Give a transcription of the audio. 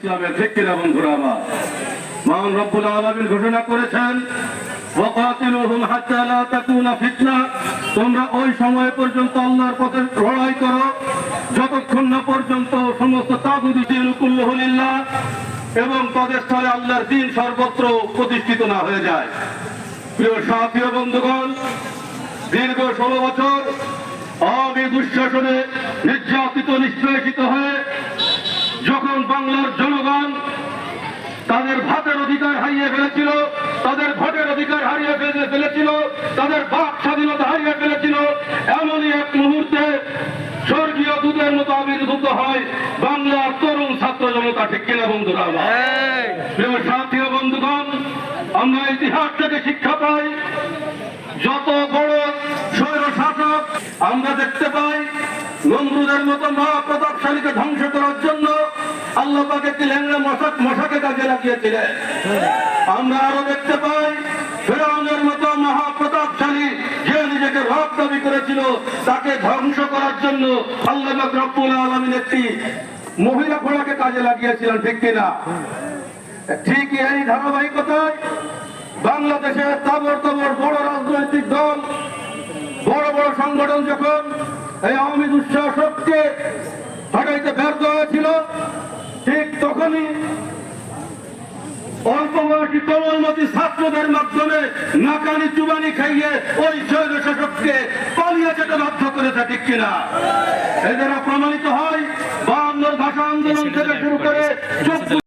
ইসলামের ঠিক কিনা বন্ধুরা আমার? মহান রব্বুল আলামিন ঘোষণা করেছেন, ওয়াকাতিলুহুম হাত্তা লা তাকুনা ফিতনা, তোমরা ওই সময় পর্যন্ত আল্লাহর পথে লড়াই করো যতক্ষণ না পর্যন্ত সমস্ত তাগুতি দিন কুল্লুহু লিল্লাহ, এবং তাদের স্থলে আল্লাহর দ্বীন সর্বত্র প্রতিষ্ঠিত না হয়ে যায়। প্রিয় সাথী ও বন্ধুগণ, দীর্ঘ 16 বছর আওয়ামী দুঃশাসনে নির্যাতিত নিষ্পেষিত হয়ে যখন বাংলার জনগণ তাদের ভাতের অধিকার হারিয়ে ফেলেছিল, তাদের ভোটের অধিকার হারিয়ে ফেলেছিল, তাদের বাক স্বাধীনতা হারিয়ে ফেলেছিল, এমনই এক মুহূর্তে স্বর্গীয় দুধের মতো আবির্ভূত হয় বাংলার তরুণ ছাত্র জনতা। ঠিক কিনা বন্ধুরা আমার? প্রিয় সাথী ও বন্ধুগণ, আমরা ইতিহাস থেকে শিক্ষা পাই, যত বড় স্বৈর শাসক আমরা দেখতে পাই নমরুদের মতো মহাপ্রতাপশালীকে ধ্বংস করার জন্য আল্লাহ পাক একটি ল্যাংড়া মশাকে কাজে লাগিয়েছিলেন। আমরা আরো দেখতে পাই ফিরআউনের মতো মহাপ্রতাপশালী যে নিজেকে রব দাবি করেছিল, তাকে ধ্বংস করার জন্য আল্লাহ পাক রব্বুল আলামিন একটি মহিলা ঘোড়াকে কাজে লাগিয়েছিলেন। ঠিক কিনা? ঠিক এই ধারাবাহিকতায় বাংলাদেশের তাবড় বড় রাজনৈতিক দল, বড় বড় সংগঠন যখন এই আওয়ামী দুঃশাসককে হটাইতে ব্যর্থ হয়েছিল, ঠিক তখনই অল্প বয়সী কোমলমতি ছাত্রদের মাধ্যমে নাকানি চুবানি খাইয়ে ওই স্বৈর শাসককে পালিয়ে যেতে বাধ্য করেছে। ঠিক কিনা? এ দ্বারা প্রমাণিত হয় 52 ভাষা আন্দোলন থেকে শুরু করে